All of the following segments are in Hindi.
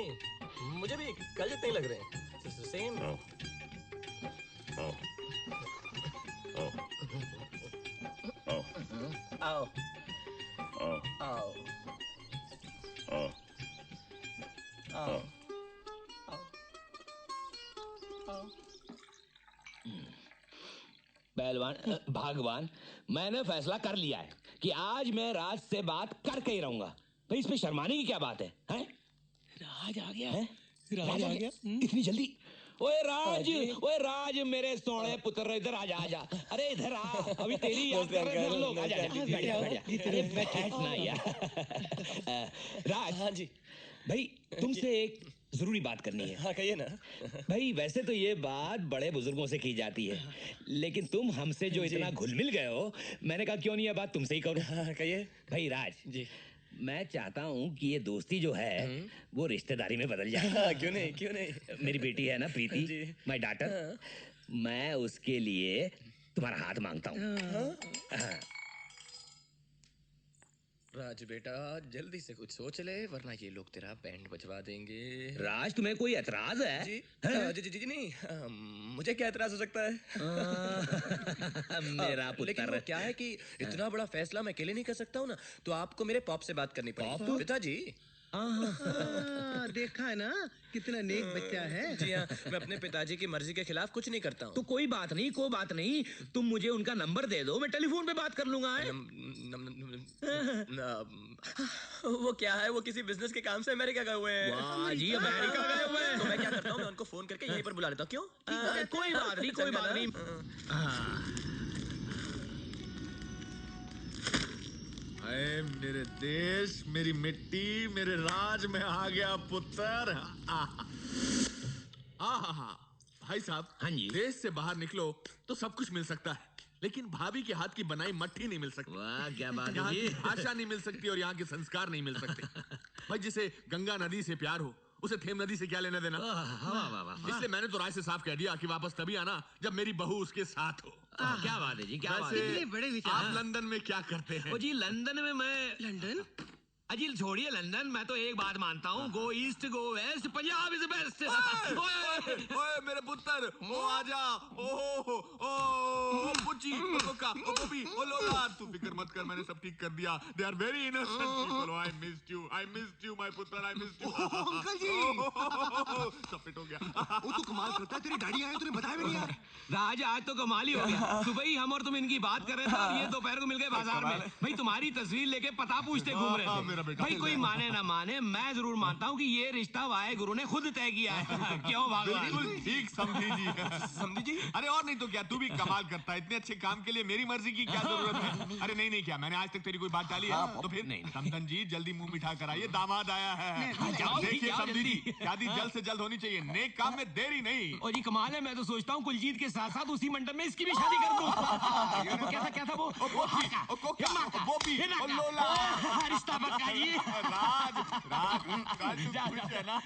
नहीं, मुझे भी कल जितने ही लग रहे हैं। सेम। आओ। पहलवान भगवान, मैंने फैसला कर लिया है कि आज मैं राज से बात करके ही रहूंगा। भाई इसमें शर्माने की क्या बात है? हैं? राज आ गया है? राज आ गया इतनी जल्दी? ओए राज मेरे सोने पुत्र, इधर आजा आजा। अरे इधर आ, अभी तेरी याद कर रहे थे हम लोग। आजा आजा, बैठ ना यार। राज। हाँ जी भाई तुमसे एक जरूरी बात करनी है। हाँ कहिए ना। भाई वैसे तो ये बात बड़े बुजुर्गों से की जाती है, लेकिन तुम हमसे जो इतना घुल मिल गए हो, मैंने कहा क्यों नहीं ये बात तुमसे ही करूं। हाँ कहिए। भाई राज जी, मैं चाहता हूँ कि ये दोस्ती जो है वो रिश्तेदारी में बदल जाए। हाँ, क्यों नहीं। मेरी बेटी है ना प्रीति, माय डॉटर, मैं उसके लिए तुम्हारा हाथ मांगता हूँ। राज बेटा जल्दी से कुछ सोच ले, वरना ये लोग तेरा बैंड बजवा देंगे। राज तुम्हें कोई एतराज है? जी जी नहीं, मुझे क्या एतराज हो सकता है? मेरा पुत्र। लेकिन वो क्या है कि इतना बड़ा फैसला मैं अकेले नहीं कर सकता हूँ ना, तो आपको मेरे पॉप से बात करनी पड़ेगी। पिताजी। देखा है ना कितना नेक बच्चा है। जी हाँ, मैं अपने पिताजी की मर्जी के खिलाफ कुछ नहीं करता हूँ। तो कोई बात नहीं, तुम मुझे उनका नंबर दे दो, मैं टेलीफोन पे बात कर लूंगा। वो क्या है, वो किसी बिजनेस के काम से अमेरिका गए हुए हैं। वाह जी, अमेरिका गए हुए हैं। तो मैं क्या करता हूँ, मैं उनको फोन करके यहीं पर बुला लेता हूँ। क्यों? कोई बात नहीं। अरे मेरे देश, मेरी मिट्टी, मेरे राज में आ गया पुत्र। भाई साहब, हाँ जी। देश से बाहर निकलो तो सब कुछ मिल सकता है, लेकिन भाभी के हाथ की बनाई मट्ठी नहीं मिल सकती। वाह क्या बात है यहाँ जी। की भाषा नहीं मिल सकती और यहाँ के संस्कार नहीं मिल सकते। भाई जिसे गंगा नदी से प्यार हो, उसे थेम नदी से क्या लेना देना। इसलिए मैंने तो राज से साफ कह दिया कि वापस तभी आना जब मेरी बहू उसके साथ हो। क्या बात है जी, क्या बात है। इतने बड़े विचार। आप लंदन में क्या करते हैं? ओ जी लंदन में मैं लंदन? अजी छोड़िए लंदन, मैं तो एक बात मानता हूँ, go east go west, Punjab is best. ओए मेरे पुत्र, ओ आजा, ओ पुची, ओ कोका, ओ बॉबी, ओ लोला, तू फिक्र मत कर, मैंने सब ठीक कर दिया। They are very innocent people. Oh, I missed you, my पुत्र, I missed you. अंकल जी, सब फिट हो गया। वो तो कमाल करता है, तेरी डैडी आए तूने बताया भी नहीं यार। राज आज तो कमाल ही हो गया। सुबह ही हम और तुम इनकी बात कर रहे थे और ये दोपहर को मिल गए बाजार में। भाई तुम्हारी तस्वीर लेके पता पूछते घूम रहे थे। भाई कोई माने ना माने, मैं जरूर मानता हूँ कि ये रिश्ता वाहे गुरु ने खुद तय किया है। क्यों भगवान? बिल्कुल ठीक समझी जी। समझी जी? अरे और नहीं तो क्या, तू भी कमाल करता है। इतने अच्छे काम के लिए मेरी मर्जी की क्या जरूरत है? अरे नहीं क्या, मैंने आज तक तेरी कोई बात टाली है? तो फिर नहीं। समधन जी जल्दी मुंह मिठा कराइए, दामाद आया है। देखिए समधी जी, शादी जल्द से जल्द होनी चाहिए, नेक काम में देरी नहीं। ओ जी कमाल है, मैं तो सोचता हूँ कुलजीत के साथ साथ उसी मंडप में इसकी भी शादी कर दूं। क्या था वो? रिश्ता पक्का जी। राज है ना?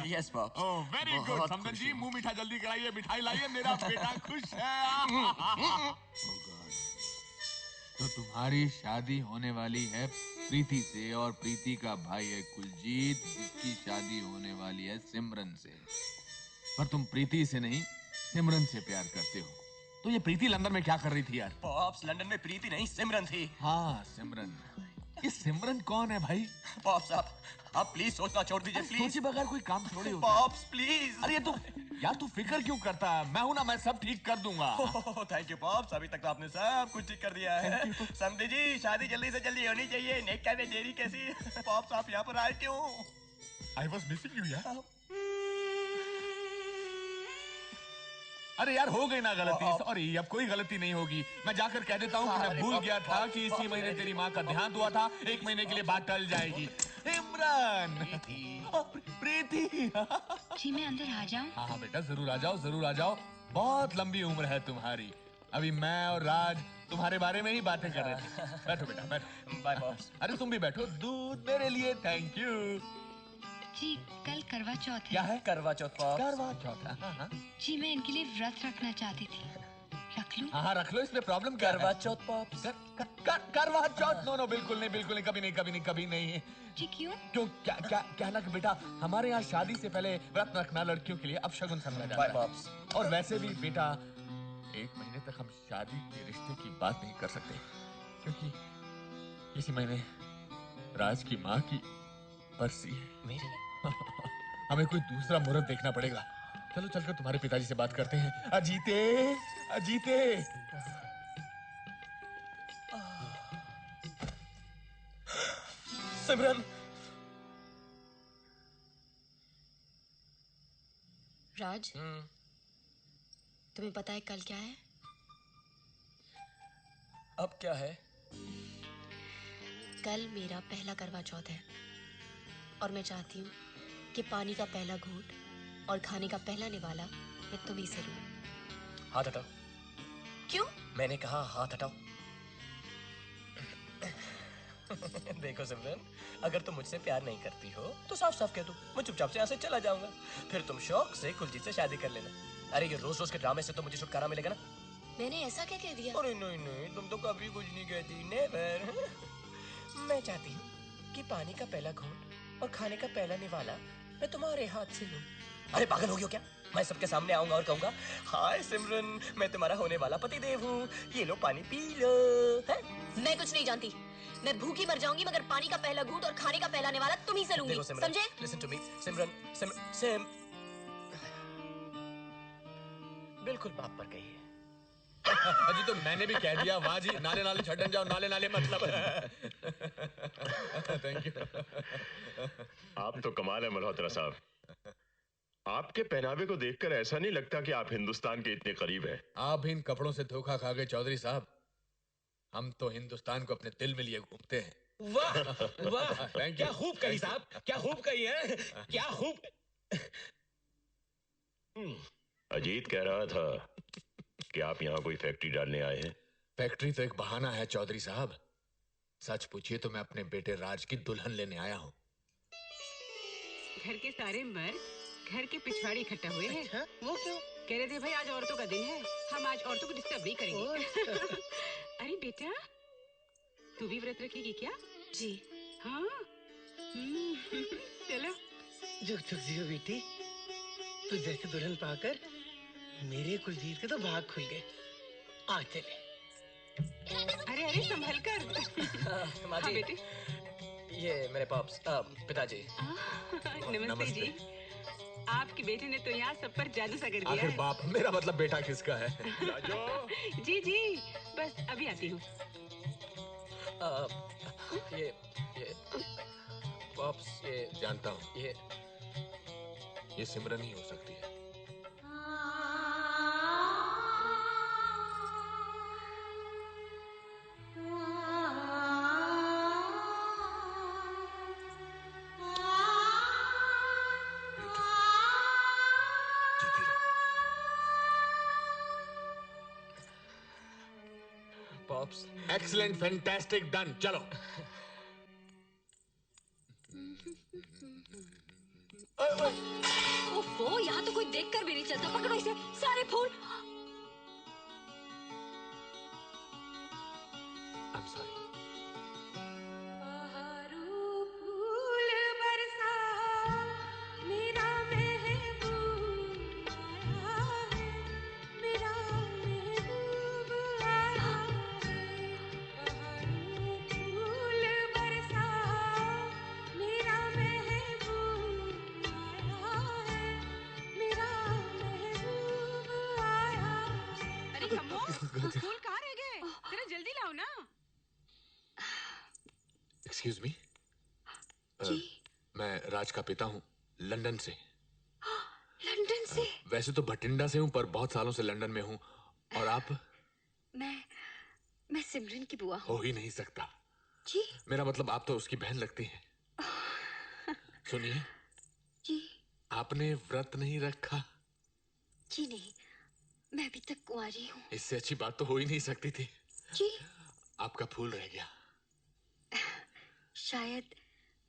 Yes pop. Oh very good. समधन जी मुंह मीठा जल्दी कराइए, मिठाई लाइए, मेरा बेटा खुश है। तो तुम्हारी शादी होने वाली है प्रीति से, और प्रीति का भाई है कुलजीत, जिसकी शादी होने वाली है सिमरन से। पर तुम प्रीति से नहीं सिमरन से प्यार करते हो। तो ये प्रीति लंदन में क्या कर रही थी यार? पॉप्स, लंदन में प्रीति नहीं सिमरन थी। हाँ सिमरन। ये सिमरन कौन है भाई? पॉप्स आप प्लीज सोचना छोड़ दीजिए, प्लीज। सोचे बगैर कोई काम थोड़ी होता। Pops please. अरे तू यार, तू फिक्र क्यों करता है? मैं हूं ना, मैं सब ठीक कर दूंगा। थैंक यू पॉप्स, अभी तक तो आपने सब कुछ ठीक कर दिया है। समझे जी, शादी जल्दी से जल्दी होनी चाहिए, नेक क्या में देरी कैसी? पॉप्स आप यहाँ पर आए क्यों? I was missing you यार। अरे यार हो गई ना गलती, सॉरी, अब कोई गलती नहीं होगी। मैं जाकर कह देता हूँ कि मैं भूल गया था कि इसी महीने तेरी माँ का देहांत हुआ था, 1 महीने के लिए बात टल जाएगी। इमरान, प्रीति। जी मैं अंदर आ जाऊं? हाँ बेटा जरूर आ जाओ, जरूर आ जाओ। बहुत लंबी उम्र है तुम्हारी। अभी मैं और राज तुम्हारे बारे में ही बातें कर रहे थे। बैठो बेटा बैठो। Bye boss. अरे तुम भी बैठो, दूध मेरे लिए। थैंक यू जी कल करवा चौथ है। क्या है करवा चौथ? करवा चौथ? हाँ। जी मैं इनके लिए व्रत रखना चाहती थी, रख रख लूं? हाँ रख लो, इसमें प्रॉब्लम क्या है? करवा चौथ पॉप्स। करवा चौथ? नो नो, बिल्कुल नहीं, बिल्कुल नहीं, कभी नहीं, कभी नहीं, कभी नहीं। जी क्यों? क्यों? क्या क्या क्या ना कि बेटा, हमारे यहाँ शादी से पहले व्रत रखना लड़कियों के लिए अपशगुन समझा जाता बाय है। पॉप्स। और वैसे भी बेटा, 1 महीने तक हम शादी के रिश्ते की बात नहीं कर सकते, क्योंकि इसी महीने राज की माँ की बरसी है। मेरी? हमें कोई दूसरा मुहूर्त देखना पड़ेगा। चलो चलकर तुम्हारे पिताजी से बात करते हैं। अजीते, अजीते। सिमरन। राज, तुम्हें पता है कल क्या है? अब क्या है? कल मेरा पहला करवा चौथ है और मैं चाहती हूँ कि पानी का पहला घूंट और खाने का पहला निवाला मैं तुम्ही से लूं। हाथ हटाओ। क्यों? मैंने कहा हाथ हटाओ। देखो सिमरन, अगर तुम मुझसे प्यार नहीं करती हो तो साफ साफ कह दो, मैं चुपचाप से यहाँ से चला जाऊंगा। फिर तुम शौक से कुलजीत से शादी कर लेना। अरे ये रोज रोज के ड्रामे से तो मुझे छुटकारा मिलेगा ना। मैंने ऐसा क्या कह दिया? अरे नहीं नहीं, तुम तो कभी कुछ नहीं कहती, नेवर। मैं चाहती हूँ कि पानी का पहला घूंट और खाने का पहला निवाला मैं तुम्हारे हाथ से लूं। अरे पागल हो गए हो क्या? मैं सबके सामने आऊंगा और कहूंगा, हाय सिमरन, मैं तुम्हारा होने वाला पतिदेव हूँ, ये लो पानी पी लो। है? मैं कुछ नहीं जानती। मैं भूखी मर जाऊंगी मगर पानी का पहला घूंट और खाने का पहला निवाला तुम्ही से लूंगी। देखो सिमरन, समझे? लिसन टू मी सिमरन, सिम बिल्कुल बाप पर कही है। अजी तो मैंने भी कह दिया, वाह जी, नाले नाले छटन जाओ, नाले नाले मतलब। Thank you. आप तो कमाल है मल्होत्रा साहब। आपके पहनावे को देखकर ऐसा नहीं लगता कि आप हिंदुस्तान के इतने करीब हैं। आप इन कपड़ों से धोखा खा गए चौधरी साहब। हम तो हिंदुस्तान को अपने दिल में लिए घूमते हैं। वाह वाह, क्या खूब कही साहब, क्या खूब कही है, क्या खूब। अजीत कह रहा था कि आप यहाँ कोई फैक्ट्री डालने आए हैं। फैक्ट्री तो एक बहाना है चौधरी साहब। सच पूछिए तो मैं अपने बेटे राज की दुल्हन लेने आया हूँ। घर के सारे मर्द घर के पिछवाड़े इकट्ठा हुए हैं। अच्छा, वो क्यों? कह रहे थे भाई आज औरतों का दिन है, हम आज औरतों को डिस्टर्ब नहीं करेंगे। अरे बेटा, तू भी व्रत रखेगी क्या? जी हाँ। चलो। जुग जुग जियो बेटी। तू जैसे दुल्हन पाकर मेरे कुलजीत के तो भाग खुल गए। आ चले। अरे अरे संभल कर। माँ जी, बेटे। ये मेरे पॉप्स, पिताजी। नमस्ते जी। आपके बेटे ने तो यहाँ सब पर जादू सा कर दिया आखिर है। बाप, मेरा मतलब बेटा किसका है? जी जी, बस अभी आती हूँ। ये पॉप्स, ये जानता हूँ ये सिमरन ही हो सकती है। पॉप्स। Excellent, fantastic, done. चलो। ओफो, यहाँ तो कोई देखकर भी नहीं चलता। पकड़ो इसे, सारे फूल। I'm sorry. अरे खम्मो, फूल कहाँ रह गए? जरा जल्दी लाओ ना। Excuse me? मैं राज का पिता हूँ, लंदन से। लंदन से? वैसे तो भटिंडा से हूँ, पर बहुत सालों से लंदन में हूँ। और आप? मैं सिमरन की बुआ हूँ। हो ही नहीं सकता। जी? मेरा मतलब आप तो उसकी बहन लगती हैं। सुनिए। जी? आपने व्रत नहीं रखा? जी नहीं, मैं अभी तक कुंवारी हूँ। इससे अच्छी बात तो हो ही नहीं सकती थी। जी? आपका फूल रह गया। शायद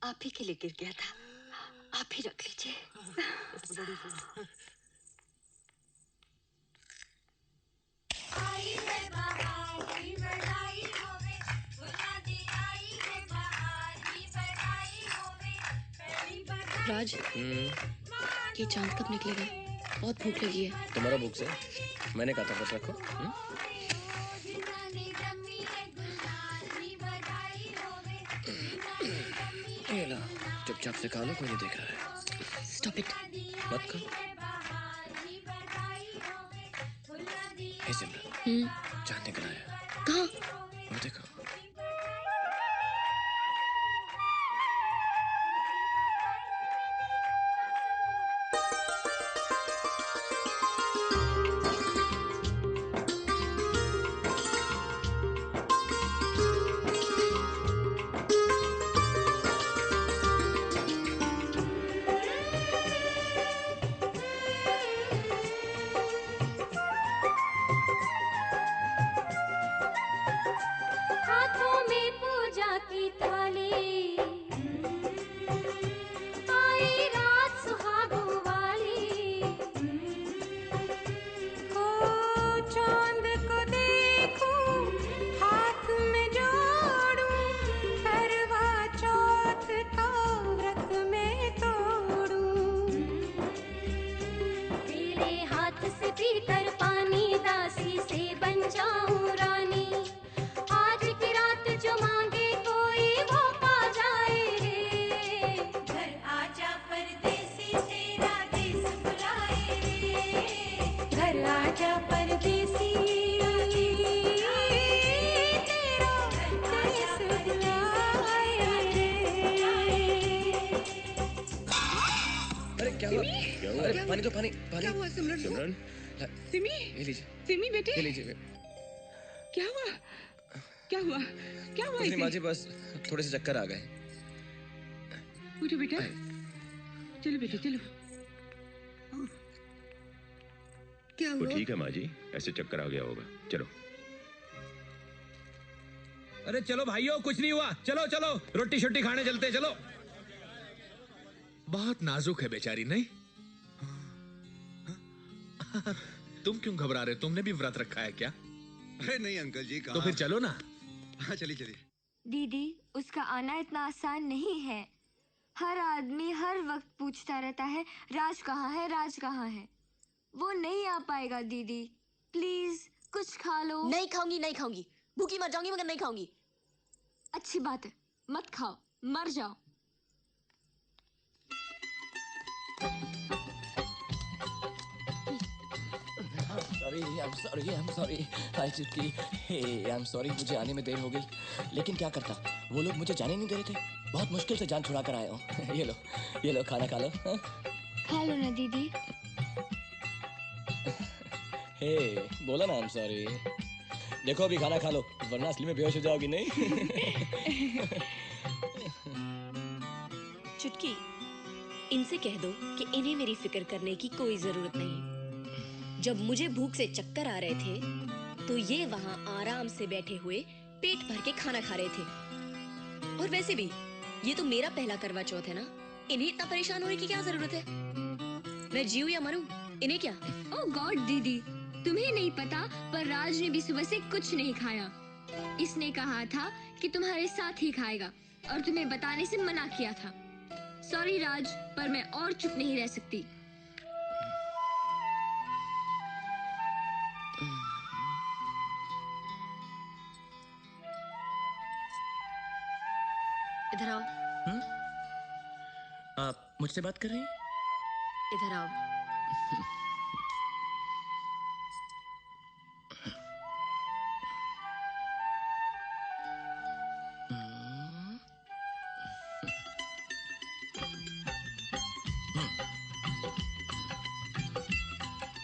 आप ही के लिए गिर गया था। आप ही रख लीजिए। राज, ये चांद कब निकलेगा? बहुत भूख लगी है। तुम्हारा भूख से मैंने कहा था बस रखो। ये लो, चुपचाप से खा लो, कोई नहीं देख रहा है। Stop it. मत खा। हे सिमरन, चांद निकला है। कहाँ? वो देखो। पानी दो, पानी पानी। क्या हुआ सिमरन? सिमरन, सिमी, ये लीजिए। सिमी बेटे, ये लीजिए। क्या हुआ? क्या हुआ? क्या हुआ? कुछ नहीं माँ जी, बस थोड़े से चक्कर आ गए। उठो बेटा, चलो बेटे चलो। क्या वो हुआ? ठीक है माँ जी, ऐसे चक्कर आ गया होगा। चलो। अरे चलो भाइयों, कुछ नहीं हुआ। चलो चलो, रोटी शोटी खाने चलते, चलो। बहुत नाजुक है बेचारी, नहीं? तुम क्यों घबरा रहे हो? तुमने भी व्रत रखा है क्या? अरे नहीं अंकल जी, कहाँ? तो फिर चलो ना। हाँ चलिए चलिए। दीदी, उसका आना इतना आसान नहीं है। हर आदमी हर वक्त पूछता रहता है राज कहाँ है, राज कहाँ है। वो नहीं आ पाएगा दीदी, प्लीज कुछ खा लो। नहीं खाऊंगी, नहीं खाऊंगी। भूखी मर जाऊंगी मगर नहीं खाऊंगी। अच्छी बात है, मत खाओ, मर जाओ। I'm sorry. हाय चुटकी, I'm sorry, मुझे आने में देर हो गई। लेकिन क्या करता, वो लोग मुझे जाने नहीं दे रहे थे। बहुत मुश्किल से जान छुड़ा कर आया हूँ। ये लो खाना खा लो। खा लो ना दीदी। हे, बोला ना I'm sorry। देखो अभी खाना खा लो, वरना असली में बेहोश हो जाओगी नहीं। चुटकी, इनसे कह दो कि इन्हें मेरी फिक्र करने की कोई जरूरत नहीं। जब मुझे भूख से चक्कर आ रहे थे तो ये वहां आराम से बैठे हुए पेट भर के खाना खा रहे थे। और वैसे भी ये तो मेरा पहला करवा चौथ है ना, इन्हें इतना परेशान होने की क्या जरूरत है? मैं जीऊं या मरूं, इन्हें क्या? ओह गॉड दीदी, तुम्हें नहीं पता पर राज ने भी सुबह से कुछ नहीं खाया। इसने कहा था कि तुम्हारे साथ ही खाएगा और तुम्हें बताने से मना किया था। सॉरी राज, पर मैं और चुप नहीं रह सकती। इधर आओ। आप मुझसे बात कर रही हैं? इधर आओ।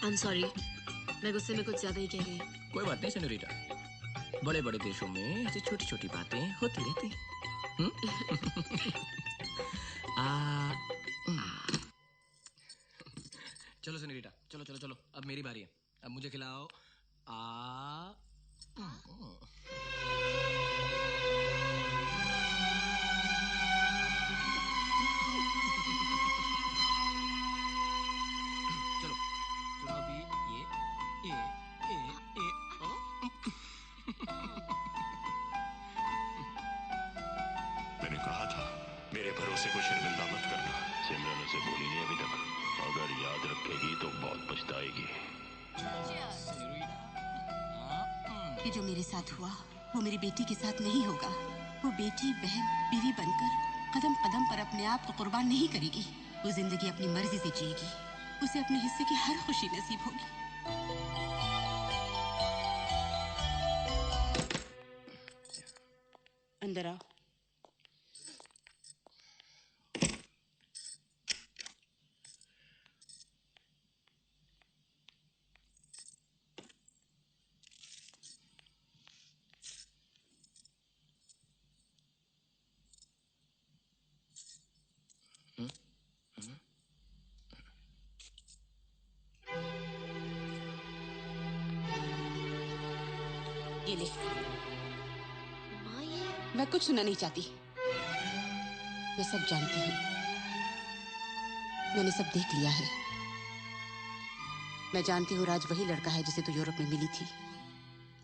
I'm sorry, मैं गुस्से में कुछ ज्यादा ही कह गई। कोई बात नहीं सेनोरिटा, बड़े बड़े देशों में ऐसी छोटी छोटी बातें होती रहती हैं। चलो सेनोरिटा, चलो चलो चलो, अब मेरी बारी है। अब मुझे खिलाओ। चलो चलो अभी ये मेरे भरोसे को शर्मिंदा मत करना। सिमरन उसे बोली नहीं अभी तक, अगर याद रखेगी तो बहुत पछताएगी। ये जो मेरे साथ हुआ वो मेरी बेटी के साथ नहीं होगा। वो बेटी बहन बीवी बनकर कदम कदम पर अपने आप को कुर्बान नहीं करेगी। वो जिंदगी अपनी मर्जी से जिएगी। उसे अपने हिस्से की हर खुशी नसीब होगी। अंदर आओ। ये ले। मैं कुछ सुनना नहीं चाहती। मैं सब जानती हूँ। मैंने सब देख लिया है। मैं जानती हूँ राज वही लड़का है जिसे तू यूरोप में मिली थी।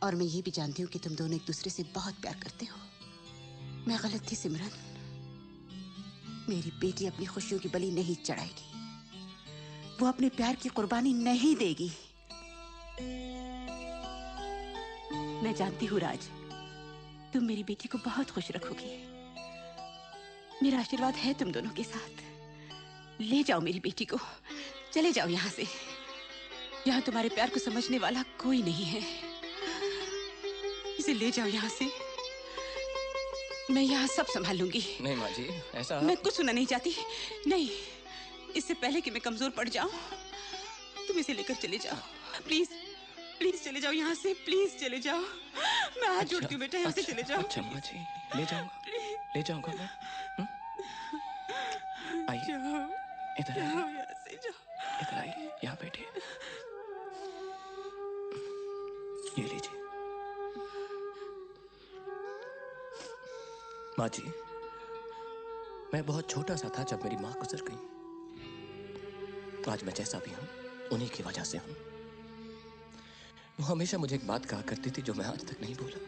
और मैं ये भी जानती हूँ कि तुम दोनों एक दूसरे से बहुत प्यार करते हो। मैं गलत थी सिमरन। मेरी बेटी अपनी खुशियों की बलि नहीं चढ़ाएगी। वो अपने प्यार की कुर्बानी नहीं देगी। मैं जानती हूँ राज, तुम मेरी बेटी को बहुत खुश रखोगी। मेरा आशीर्वाद है तुम दोनों के साथ। ले जाओ मेरी बेटी को। चले जाओ यहाँ से। यहाँ तुम्हारे प्यार को समझने वाला कोई नहीं है। इसे ले जाओ यहाँ से। मैं यहाँ सब संभाल लूंगी। नहीं माँ जी, ऐसा मैं कुछ सुनना नहीं चाहती। नहीं, इससे पहले कि मैं कमजोर पड़ जाऊं, तुम इसे लेकर चले जाओ। प्लीज प्लीज चले जाओ यहाँ से। प्लीज चले जाओ। मैं हाथ जोड़ती हूँ बेटा, यहाँ से चले जाओ। अच्छा माँ जी, ले जाऊंगा, ले जाऊंगा मैं। आइए, इधर आइए, यहाँ से जाओ। इधर आइए, यहाँ बैठिए। ये लीजिए। माँ जी, मैं बहुत छोटा सा था जब मेरी माँ गुजर गई। आज मैं जैसा भी हूँ उन्हीं की वजह से हूँ। वो हमेशा मुझे एक बात कहा करती थी जो मैं आज तक नहीं भूला।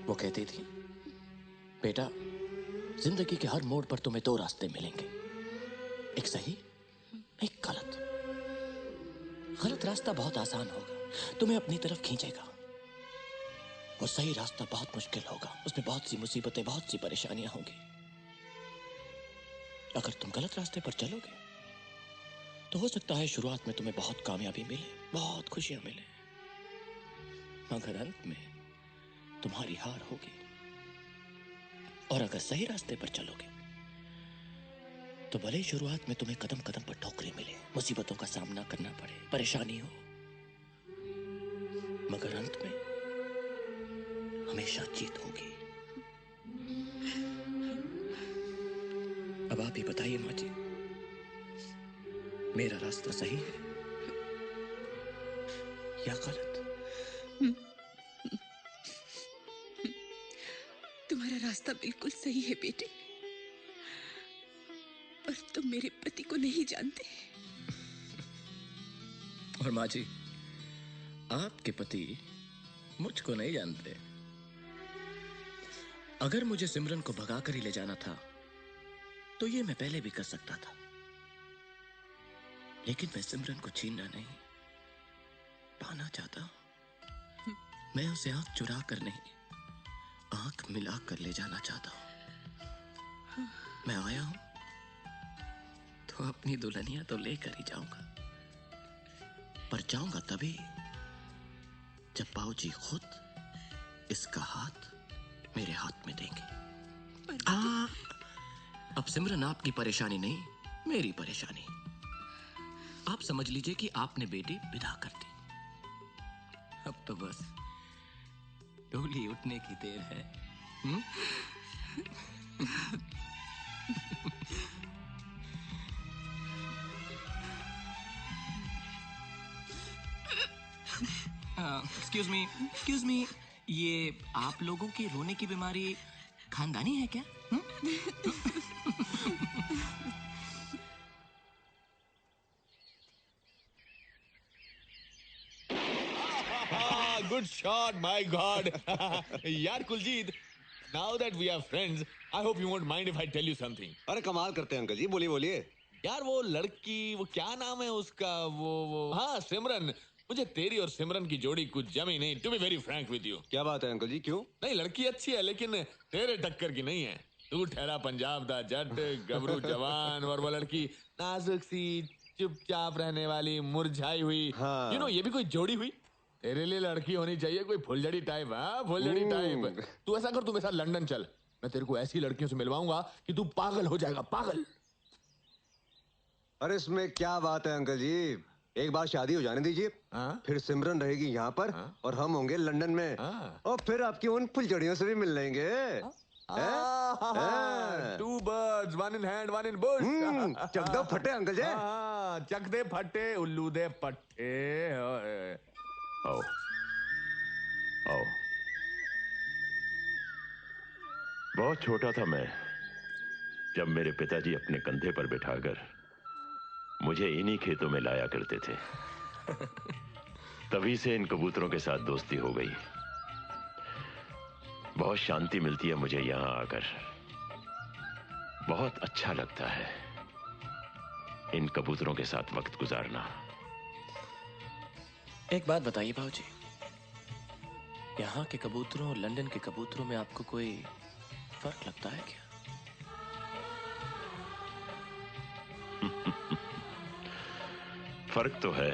वो कहती थी, बेटा, जिंदगी के हर मोड़ पर तुम्हें दो रास्ते मिलेंगे, एक सही, एक गलत। गलत रास्ता बहुत आसान होगा, तुम्हें अपनी तरफ खींचेगा। वो सही रास्ता बहुत मुश्किल होगा, उसमें बहुत सी मुसीबतें, बहुत सी परेशानियां होंगी। अगर तुम गलत रास्ते पर चलोगे तो हो सकता है शुरुआत में तुम्हें बहुत कामयाबी मिले, बहुत खुशियां मिले, मगर अंत में तुम्हारी हार होगी। और अगर सही रास्ते पर चलोगे तो भले शुरुआत में तुम्हें कदम कदम पर ठोकरें मिले, मुसीबतों का सामना करना पड़े, परेशानी हो, मगर अंत में हमेशा जीत होगी। अब आप ही बताइए माँ जी, मेरा रास्ता सही है या गलत? तुम्हारा रास्ता बिल्कुल सही है बेटे, पर तुम मेरे पति को नहीं जानते। और माँ जी, आपके पति मुझको नहीं जानते। अगर मुझे सिमरन को भगा कर ही ले जाना था तो ये मैं पहले भी कर सकता था, लेकिन मैं सिमरन को छीनना नहीं, पाना चाहता हूं। मैं उसे आंख चुरा कर नहीं, आंख मिला कर ले जाना चाहता हूं। मैं आया हूं तो अपनी दुल्हनिया तो लेकर ही जाऊंगा, पर जाऊंगा तभी जब बाबूजी खुद इसका हाथ मेरे हाथ में देंगे। अब सिमरन आपकी परेशानी नहीं, मेरी परेशानी। आप समझ लीजिए कि आपने बेटी विदा कर दी। अब तो बस डोली उठने की देर है। एक्सक्यूज मी, ये आप लोगों की रोने की बीमारी खानदानी है क्या? Good shot, my God. यार Kuljeet, Now that we are friends, I hope you won't mind if I tell you something. अरे कमाल करते हैं अंकल जी, बोलिए बोलिए। यार वो लड़की, वो क्या नाम है उसका, वो हाँ सिमरन। मुझे तेरी और सिमरन की जोड़ी कुछ जमी नहीं, to be very frank with you. क्या बात है अंकल जी, क्यों? नहीं, लड़की अच्छी है लेकिन तेरे टक्कर की नहीं है। तू ठहरा पंजाब दा जट, गबरू जवान, और वो लड़की नाजुक सी, चुपचाप रहने वाली, मुरझाई हुई। हाँ। यू नो, ये भी कोई जोड़ी हुई। तेरे लिए लड़की होनी चाहिए कोई फुलझड़ी टाइप। हाँ, फुलझड़ी टाइप। तू ऐसा कर, तू मेरे साथ लंदन चल, मैं तेरे को ऐसी लड़कियों से मिलवाऊंगा कि तू पागल हो जाएगा, पागल। अरे इसमें क्या बात है अंकल जी, एक बार शादी हो जाने दीजिए। फिर सिमरन रहेगी यहाँ पर और हम होंगे लंदन में, और फिर आपकी उन फुलझड़ियों से भी मिल लेंगे। Two birds, one in hand, one in bush. चक दो फटे अंकल जी। चक दे फटे, उल्लू दे पट्टे। आओ आओ। बहुत छोटा था मैं जब मेरे पिताजी अपने कंधे पर बिठाकर मुझे इन्हीं खेतों में लाया करते थे। तभी से इन कबूतरों के साथ दोस्ती हो गई। बहुत शांति मिलती है मुझे यहाँ आकर, बहुत अच्छा लगता है इन कबूतरों के साथ वक्त गुजारना। एक बात बताइए भाऊजी, यहाँ के कबूतरों और लंदन के कबूतरों में आपको कोई फर्क लगता है क्या? फर्क तो है।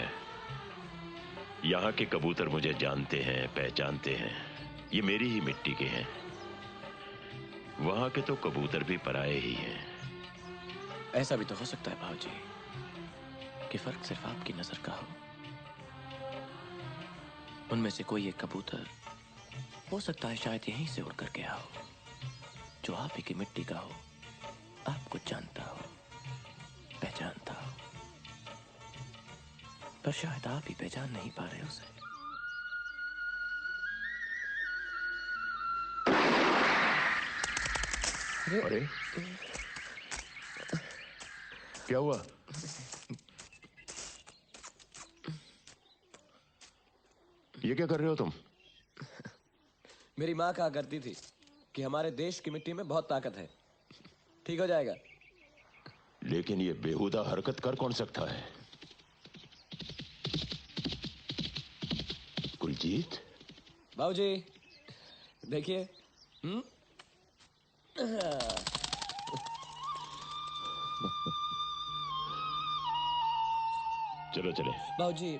यहाँ के कबूतर मुझे जानते हैं, पहचानते हैं, ये मेरी ही मिट्टी के हैं। वहां के तो कबूतर भी पराये ही हैं। ऐसा भी तो हो सकता है भाऊजी कि फर्क सिर्फ आपकी नजर का हो। उनमें से कोई एक कबूतर हो सकता है शायद यहीं से उड़ कर गया हो, जो आप ही की मिट्टी का हो, आपको जानता हो, पहचानता हो, पर शायद आप ही पहचान नहीं पा रहे उसे। अरे क्या हुआ? ये क्या कर रहे हो तुम? मेरी माँ कहा करती थी कि हमारे देश की मिट्टी में बहुत ताकत है, ठीक हो जाएगा। लेकिन ये बेहुदा हरकत कर कौन सकता है? कुलजीत, बाबूजी देखिए। चलो चले। बाबूजी,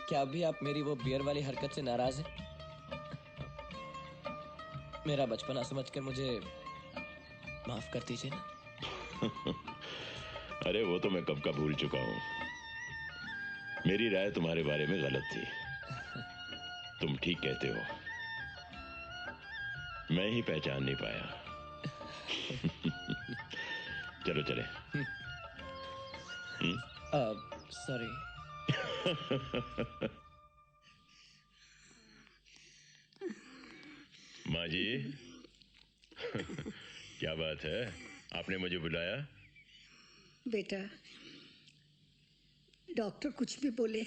क्या अभी आप मेरी वो बियर वाली हरकत से नाराज हैं? मेरा बचपना समझकर मुझे माफ कर दीजिए ना। अरे वो तो मैं कब का भूल चुका हूं। मेरी राय तुम्हारे बारे में गलत थी। तुम ठीक कहते हो, मैं ही पहचान नहीं पाया। चलो चले। सॉरी। माँ जी, क्या बात है, आपने मुझे बुलाया? बेटा, डॉक्टर कुछ भी बोले,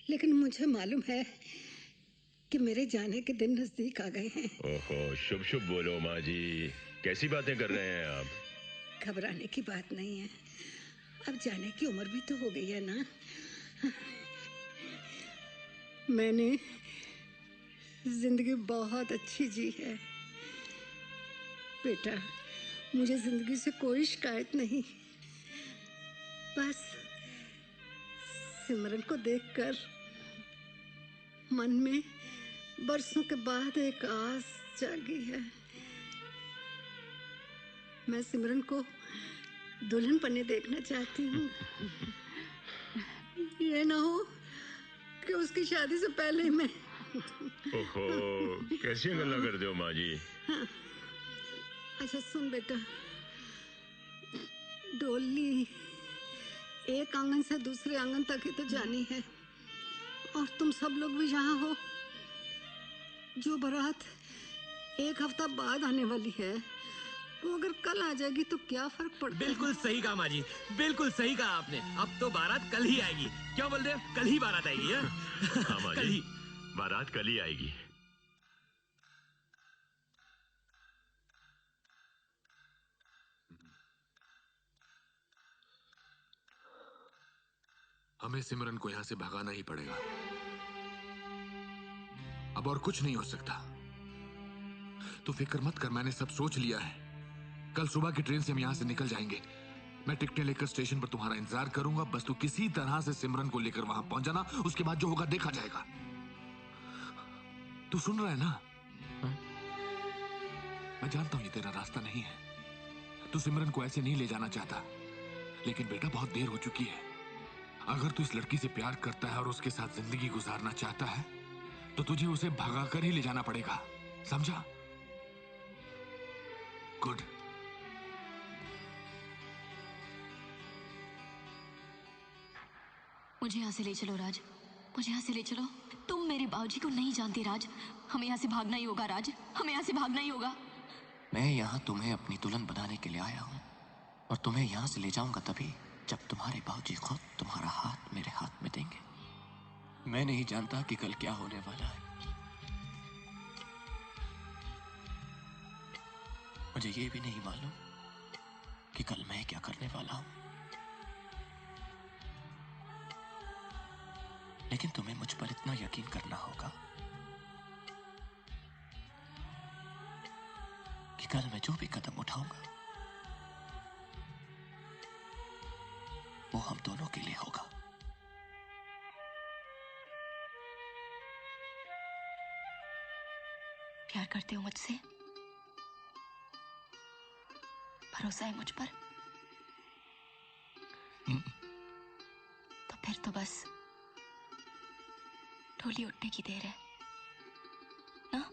लेकिन मुझे मालूम है कि मेरे जाने के दिन नजदीक आ गए हैं। ओहो, शुभ शुभ बोलो माँ जी, कैसी बातें कर रहे हैं आप? घबराने की बात नहीं है, अब जाने की उम्र भी तो हो गई है ना। मैंने जिंदगी बहुत अच्छी जी है बेटा, मुझे जिंदगी से कोई शिकायत नहीं। बस सिमरन को देखकर मन में बरसों के बाद एक आस जागी है। मैं सिमरन को दुल्हन पन्ने देखना चाहती हूँ। ये ना हो कि उसकी शादी से पहले मैं। ओहो, कैसी गल्ला कर दो माँ जी। हाँ। अच्छा सुन बेटा, डोली एक आंगन से दूसरे आंगन तक ही तो जानी है, और तुम सब लोग भी यहाँ हो। जो बारात एक हफ्ता बाद आने वाली है, वो अगर कल आ जाएगी तो क्या फर्क पड़ता है? बिल्कुल सही कहा माँ जी, बिल्कुल सही कहा आपने। अब तो बारात कल ही आएगी। क्यों बोल रहे हो? कल ही बारात आएगी। हाँ माँ जी, बारात कल ही आएगी। हमें सिमरन को यहां से भगाना ही पड़ेगा। अब और कुछ नहीं हो सकता। तू फिक्र मत कर, मैंने सब सोच लिया है। कल सुबह की ट्रेन से हम यहां से निकल जाएंगे। मैं टिकटें लेकर स्टेशन पर तुम्हारा इंतजार करूंगा। बस तू किसी तरह से सिमरन को लेकर वहां पहुंच जाना। उसके बाद जो होगा देखा जाएगा। तू सुन रहा है ना? मैं जानता हूं ये तेरा रास्ता नहीं है। तू सिमरन को ऐसे नहीं ले जाना चाहता, लेकिन बेटा बहुत देर हो चुकी है। अगर तू इस लड़की से प्यार करता है और उसके साथ जिंदगी गुजारना चाहता है तो तुझे उसे भगाकर ही ले जाना पड़ेगा, समझा? गुड। मुझे यहाँ से ले चलो राज, मुझे यहाँ से ले चलो। तुम मेरे बाबूजी को नहीं जानते राज। हमें यहाँ से भागना ही होगा राज, हमें यहाँ से भागना ही होगा। मैं यहाँ तुम्हें अपनी दुल्हन बनाने के लिए आया हूँ और तुम्हें यहाँ से ले जाऊंगा तभी जब तुम्हारे बाबूजी खुद तुम्हारा हाथ मेरे हाथ में देंगे। मैं नहीं जानता कि कल क्या होने वाला है। मुझे ये भी नहीं मालूम कि कल मैं क्या करने वाला हूं, लेकिन तुम्हें मुझ पर इतना यकीन करना होगा कि कल मैं जो भी कदम उठाऊंगा वो हम दोनों के लिए होगा। प्यार करते हो मुझसे? भरोसा है मुझ पर? तो फिर तो बस डोली उठने की देर है ना?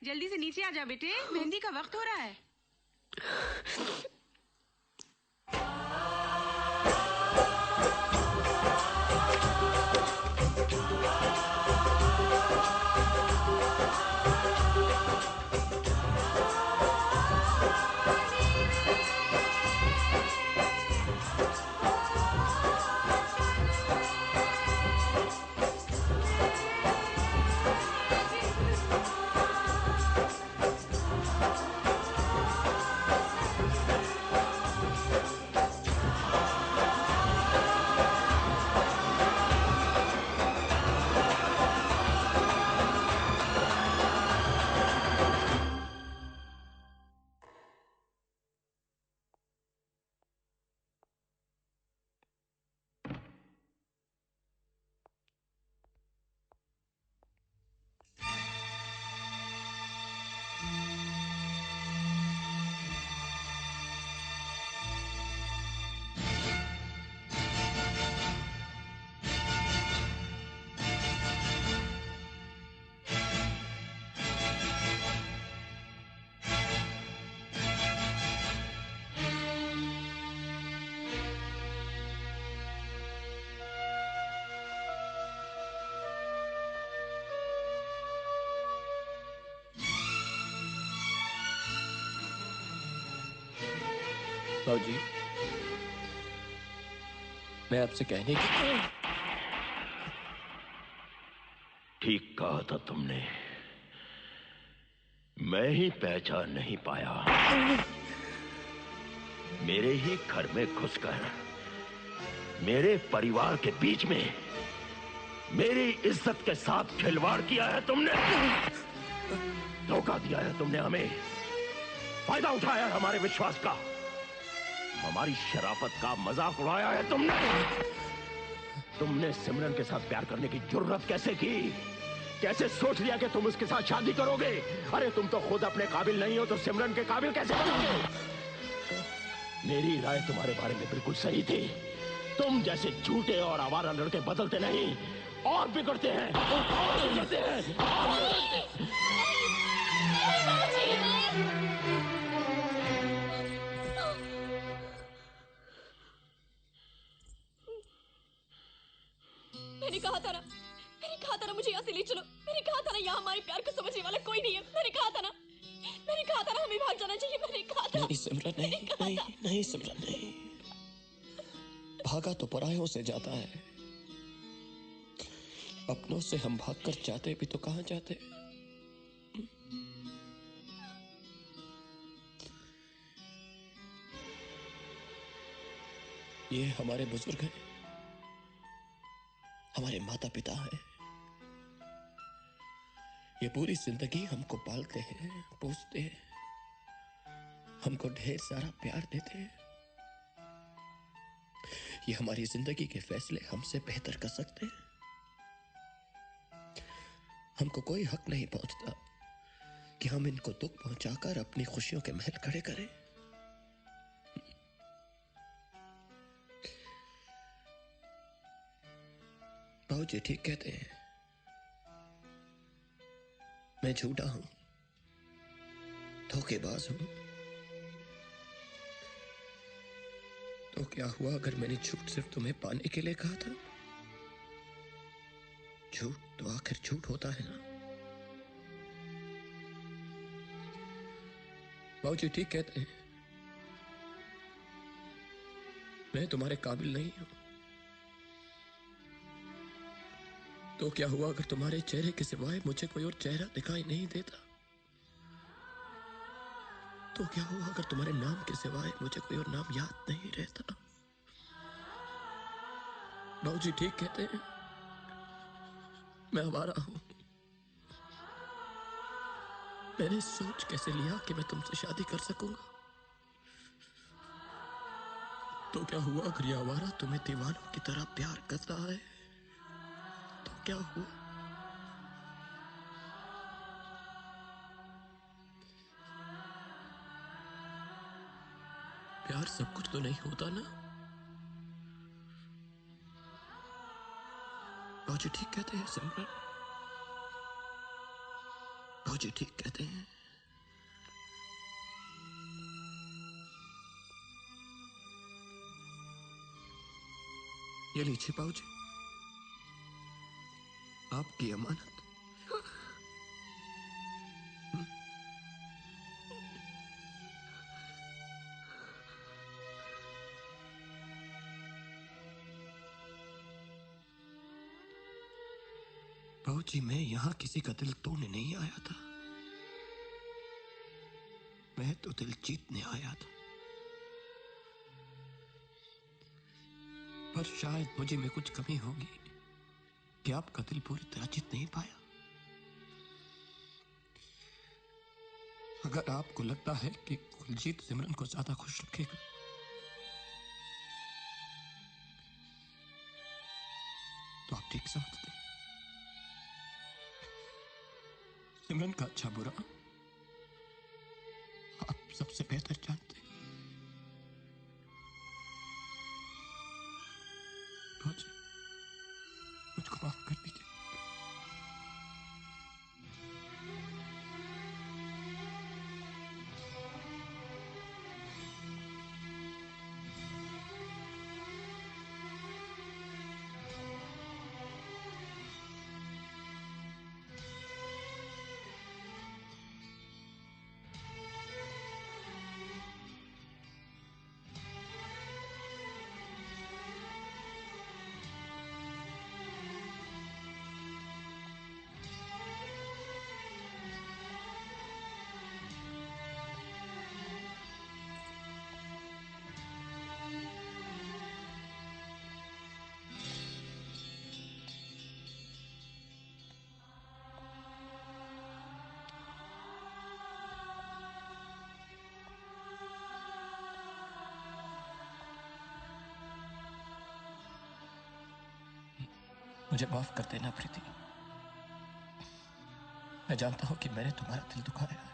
जल्दी से नीचे आ जा बेटे, मेहंदी का वक्त हो रहा है। बाबूजी, मैं आपसे कहने की ठीक कहा था तुमने, मैं ही पहचान नहीं पाया। मेरे ही घर में घुसकर मेरे परिवार के बीच में मेरी इज्जत के साथ खिलवाड़ किया है तुमने। धोखा दिया है तुमने हमें, फायदा उठाया है हमारे विश्वास का, हमारी शराफत का मजाक उड़ाया है तुमने। तुमने सिमरन के साथ प्यार करने की जुर्रत कैसे की? कैसे सोच लिया कि तुम उसके साथ शादी करोगे? अरे तुम तो खुद अपने काबिल नहीं हो तो सिमरन के काबिल कैसे बनोगे? मेरी राय तुम्हारे बारे में बिल्कुल सही थी। तुम जैसे झूठे और आवारा लड़के बदलते नहीं और बिगड़ते हैं, और बिगड़ते हैं, और बिगड़ते हैं। मैंने कहा था ना मुझे यहाँ से ले चलो। मैंने कहा था ना यहाँ हमारे प्यार को समझने वाला कोई नहीं है। मैंने कहा था ना हमें भाग जाना चाहिए। मैंने कहा था। नहीं सिमरन, नहीं सिमरन, नहीं। भागा तो परायों से जाता है, अपनों से हम भागकर जाते भी तो कहाँ जाते। ये हमारे बुजुर्ग हैं, हमारे माता पिता हैं। ये पूरी जिंदगी हमको पालते हैं, पोसते हैं, हमको ढेर सारा प्यार देते हैं। ये हमारी जिंदगी के फैसले हमसे बेहतर कर सकते हैं। हमको कोई हक नहीं पहुंचता कि हम इनको दुख पहुंचाकर अपनी खुशियों के महल खड़े करें। बाबूजी ठीक कहते हैं, मैं झूठा हूं, धोखेबाज हूं। तो क्या हुआ अगर मैंने झूठ सिर्फ तुम्हें पाने के लिए कहा था? झूठ तो आखिर झूठ होता है ना। बाबूजी ठीक कहते हैं, मैं तुम्हारे काबिल नहीं हूं। तो क्या हुआ अगर तुम्हारे चेहरे के सिवाय मुझे कोई और चेहरा दिखाई नहीं देता? तो क्या हुआ अगर तुम्हारे नाम के सिवाय मुझे कोई और नाम याद नहीं रहता? बाबूजी ठीक कहते हैं, मैं आवारा हूं। मैंने सोच कैसे लिया कि मैं तुमसे शादी कर सकूंगा? तो क्या हुआ अगर ये आवारा तुम्हें दीवानों की तरह प्यार करता है? तो क्या हुआ? प्यार सब कुछ तो नहीं होता ना। बाबूजी ठीक कहते हैं सिमरन, बाबूजी ठीक कहते हैं। ये लीजिए बाबूजी, आपकी अमानत। बाबूजी मैं यहां किसी का दिल तोड़ने नहीं आया था, मैं तो दिल जीतने आया था। पर शायद मुझे में कुछ कमी होगी कि आपका दिल पूरी तरह जीत नहीं पाया। अगर आपको लगता है कि कुलजीत सिमरन को ज्यादा खुश रखेगा, तो आप ठीक समझते हैं। सिमरन का अच्छा बुरा आप सबसे बेहतर जानते हैं। मुझको माफ कर दीजिए। मुझे माफ कर देना प्रीति। मैं जानता हूं कि मैंने तुम्हारा दिल दुखाया है।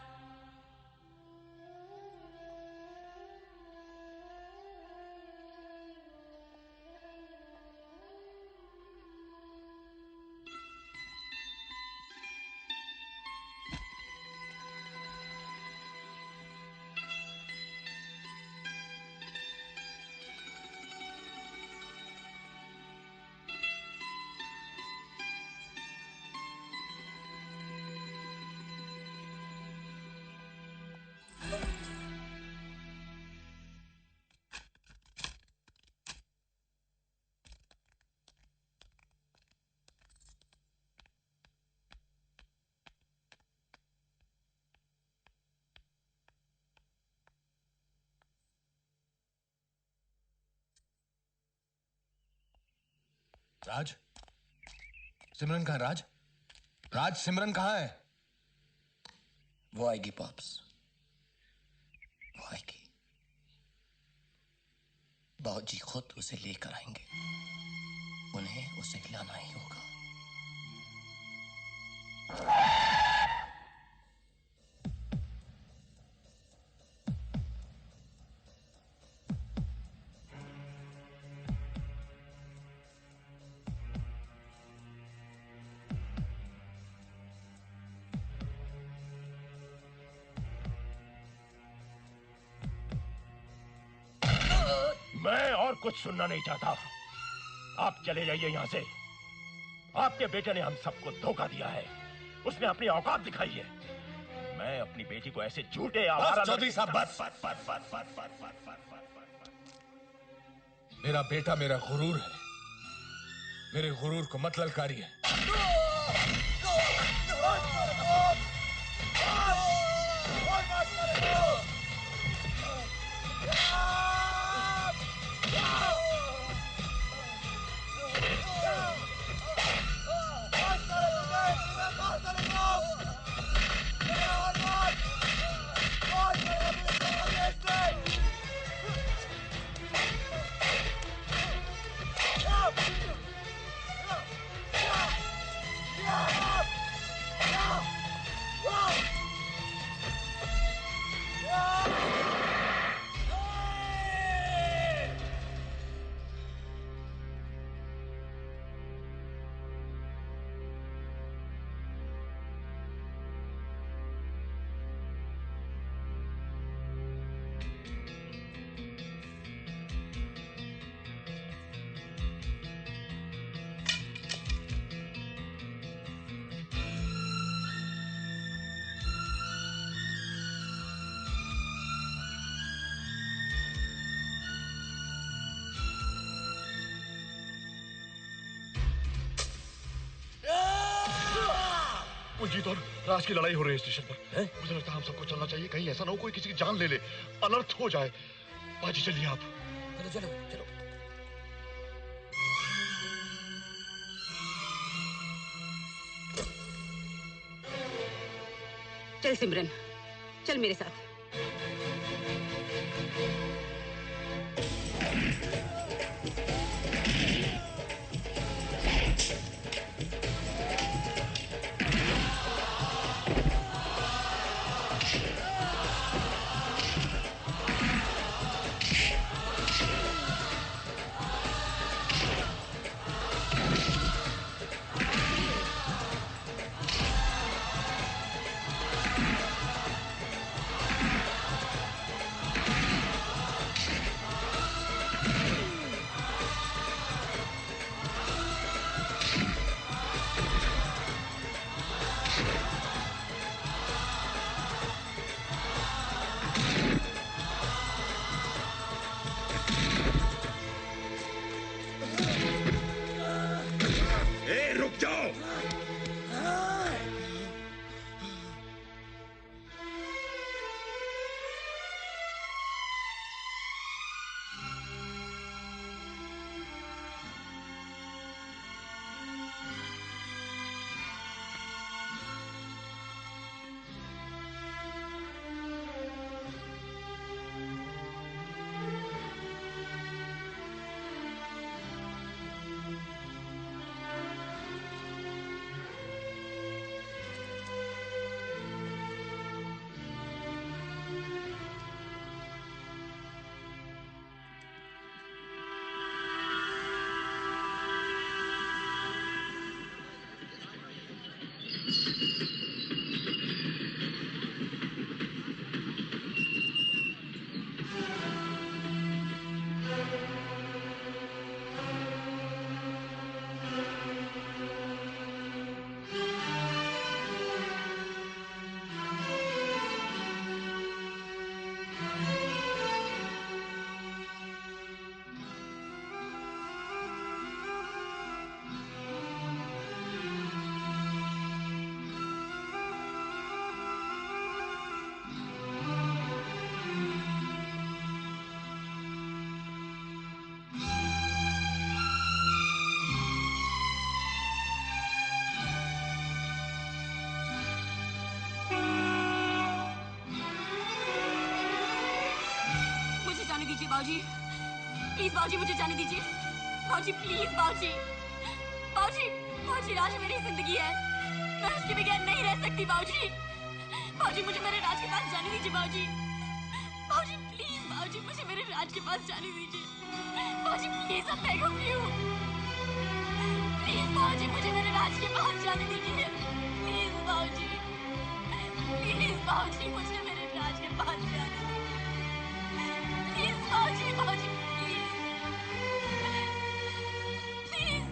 राज, सिमरन कहाँ? राज, राज, सिमरन कहाँ है? वो आएगी पॉप्स, वो आएगी। बाबूजी खुद उसे लेकर आएंगे। उन्हें उसे हिलाना ही होगा। मैं और कुछ सुनना नहीं चाहता। आप चले जाइए यहाँ से। आपके बेटे ने हम सबको धोखा दिया है। उसने अपनी औकात दिखाई है। मैं अपनी बेटी को ऐसे झूठे आवारा चौधरी साहब, बस। मेरा बेटा मेरा गुरूर है। मेरे गुरूर को मत ललकारिए। कुलजीत और राज की लड़ाई हो रही है स्टेशन पर। मुझे लगता है हम सबको चलना चाहिए। कहीं ऐसा ना हो कोई किसी की जान ले ले, अनर्थ हो जाए। बाजी चलिए आप। चलो चलो चलो। चल सिमरन, चल मेरे साथ। बाबूजी, प्लीज बाबूजी मुझे जाने दीजिए। बाबूजी प्लीज बाबूजी, बाबूजी, बाबूजी राज मेरी जिंदगी है, मैं उसके बगैर नहीं रह सकती बाबूजी। बाबूजी मुझे मेरे राज के पास जाने दीजिए बाबूजी। बाबूजी प्लीज बाबूजी मुझे मेरे राज के पास जाने दीजिए। बाबूजी प्लीज अब बेगम यू, प्लीज बाबूजी मुझे मेरे राज के पास जाने दीजिए। प्लीज बाबूजी, प्लीज बाबूजी मुझे मेरे राज के पास जाने दीजिए। प्लीज बाबूजी, बाबूजी प्लीज, प्लीज।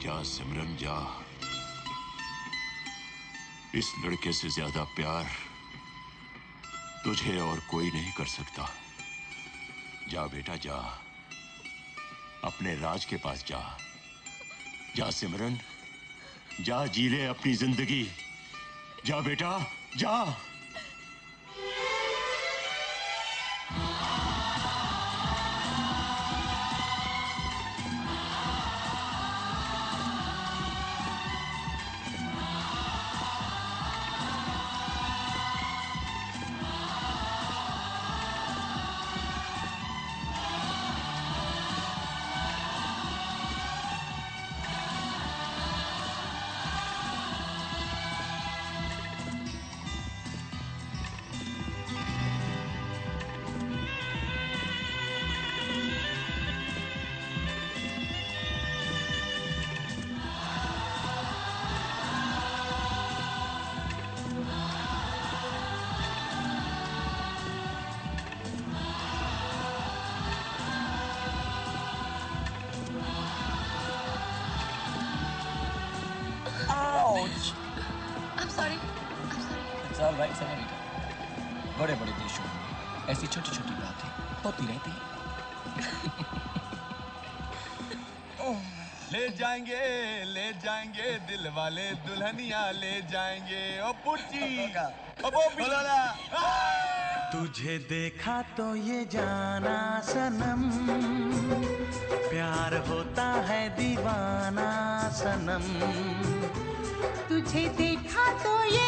जा सिमरन जा, इस लड़के से ज्यादा प्यार तुझे और कोई नहीं कर सकता। जा बेटा जा, अपने राज के पास जा। जा सिमरन जा, जी ले अपनी जिंदगी। जा बेटा जा। बड़े बड़े देशों में ऐसी छोटी छोटी बातें होती रहती हैं। ले जाएंगे दिल वाले दुल्हनिया ले जाएंगे। ओ पुच्ची, ओ बोबी। तुझे देखा तो ये जाना सनम, प्यार होता है दीवाना सनम। तुझे देखा तो ये